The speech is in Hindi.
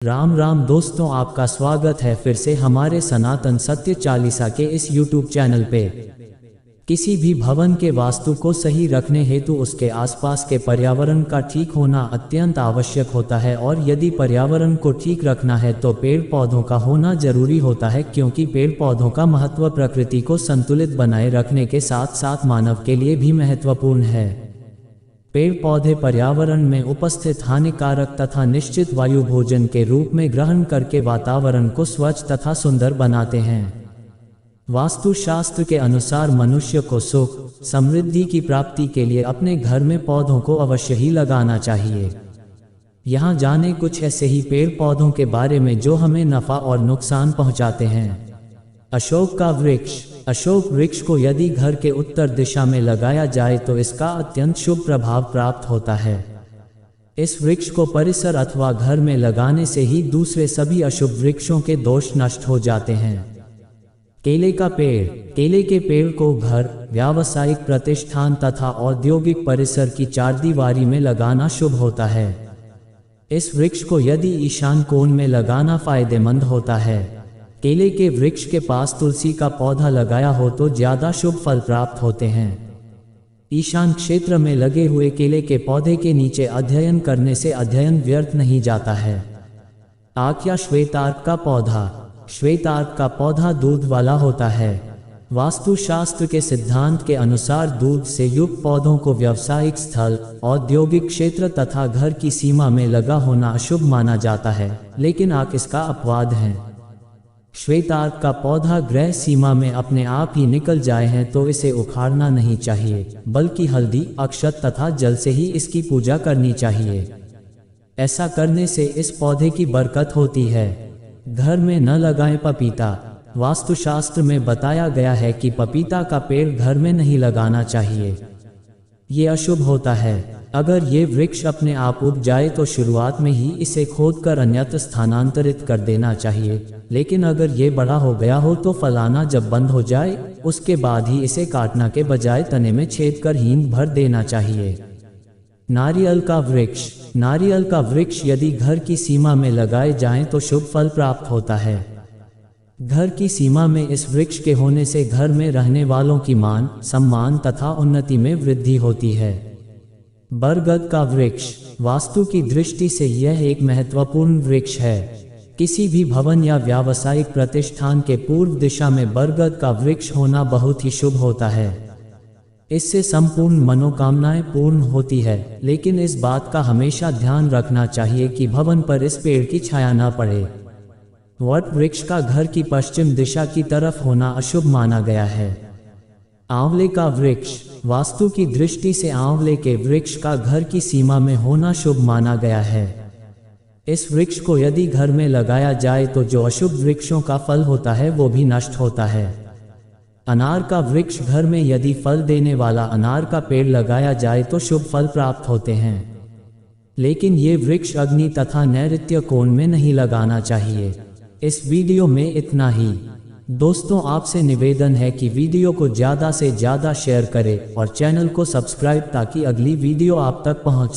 राम राम दोस्तों, आपका स्वागत है फिर से हमारे सनातन सत्य चालीसा के इस YouTube चैनल पे। किसी भी भवन के वास्तु को सही रखने हेतु उसके आसपास के पर्यावरण का ठीक होना अत्यंत आवश्यक होता है और यदि पर्यावरण को ठीक रखना है तो पेड़ पौधों का होना जरूरी होता है, क्योंकि पेड़ पौधों का महत्व प्रकृति को संतुलित बनाए रखने के साथ साथ मानव के लिए भी महत्वपूर्ण है। पेड़ पौधे पर्यावरण में उपस्थित हानिकारक तथा निश्चित वायु भोजन के रूप में ग्रहण करके वातावरण को स्वच्छ तथा सुंदर बनाते हैं। वास्तुशास्त्र के अनुसार मनुष्य को सुख समृद्धि की प्राप्ति के लिए अपने घर में पौधों को अवश्य ही लगाना चाहिए। यहाँ जाने कुछ ऐसे ही पेड़ पौधों के बारे में जो हमें नफा और नुकसान पहुँचाते हैं। अशोक का वृक्ष। अशोक वृक्ष को यदि घर के उत्तर दिशा में लगाया जाए तो इसका अत्यंत शुभ प्रभाव प्राप्त होता है। इस वृक्ष को परिसर अथवा घर में लगाने से ही दूसरे सभी अशुभ वृक्षों के दोष नष्ट हो जाते हैं। केले का पेड़। केले के पेड़ को घर, व्यावसायिक प्रतिष्ठान तथा औद्योगिक परिसर की चारदीवारी में लगाना शुभ होता है। इस वृक्ष को यदि ईशान कोण में लगाना फायदेमंद होता है। केले के वृक्ष के पास तुलसी का पौधा लगाया हो तो ज्यादा शुभ फल प्राप्त होते हैं। ईशान क्षेत्र में लगे हुए केले के पौधे के नीचे अध्ययन करने से अध्ययन व्यर्थ नहीं जाता है। आक या श्वेतार्क का पौधा। श्वेतार्क का पौधा दूध वाला होता है। वास्तुशास्त्र के सिद्धांत के अनुसार दूध से युक्त पौधों को व्यावसायिक स्थल, औद्योगिक क्षेत्र तथा घर की सीमा में लगा होना अशुभ माना जाता है, लेकिन आक इसका अपवाद है। श्वेतार्क का पौधा गृह सीमा में अपने आप ही निकल जाए हैं तो इसे उखाड़ना नहीं चाहिए, बल्कि हल्दी, अक्षत तथा जल से ही इसकी पूजा करनी चाहिए। ऐसा करने से इस पौधे की बरकत होती है। घर में न लगाएं पपीता। वास्तुशास्त्र में बताया गया है कि पपीता का पेड़ घर में नहीं लगाना चाहिए, ये अशुभ होता है। अगर ये वृक्ष अपने आप उग जाए तो शुरुआत में ही इसे खोदकर अन्यत्र स्थानांतरित कर देना चाहिए, लेकिन अगर ये बड़ा हो गया हो तो फलाना जब बंद हो जाए उसके बाद ही इसे काटना के बजाय तने में छेद कर हींग भर देना चाहिए। नारियल का वृक्ष। नारियल का वृक्ष यदि घर की सीमा में लगाए जाएं तो शुभ फल प्राप्त होता है। घर की सीमा में इस वृक्ष के होने से घर में रहने वालों की मान, सम्मान तथा उन्नति में वृद्धि होती है। बरगद का वृक्ष। वास्तु की दृष्टि से यह एक महत्वपूर्ण वृक्ष है। किसी भी भवन या व्यावसायिक प्रतिष्ठान के पूर्व दिशा में बरगद का वृक्ष होना बहुत ही शुभ होता है। इससे संपूर्ण मनोकामनाएं पूर्ण होती है, लेकिन इस बात का हमेशा ध्यान रखना चाहिए कि भवन पर इस पेड़ की छाया न पड़े। वट वृक्ष का घर की पश्चिम दिशा की तरफ होना अशुभ माना गया है। आंवले का वृक्ष। वास्तु की दृष्टि से आंवले के वृक्ष का घर की सीमा में होना शुभ माना गया है। इस वृक्ष को यदि घर में लगाया जाए तो जो अशुभ वृक्षों का फल होता है वो भी नष्ट होता है। अनार का वृक्ष। घर में यदि फल देने वाला अनार का पेड़ लगाया जाए तो शुभ फल प्राप्त होते हैं, लेकिन ये वृक्ष अग्नि तथा नैऋत्य कोण में नहीं लगाना चाहिए। इस वीडियो में इतना ही। दोस्तों, आपसे निवेदन है कि वीडियो को ज़्यादा से ज़्यादा शेयर करें और चैनल को सब्सक्राइब ताकि अगली वीडियो आप तक पहुंच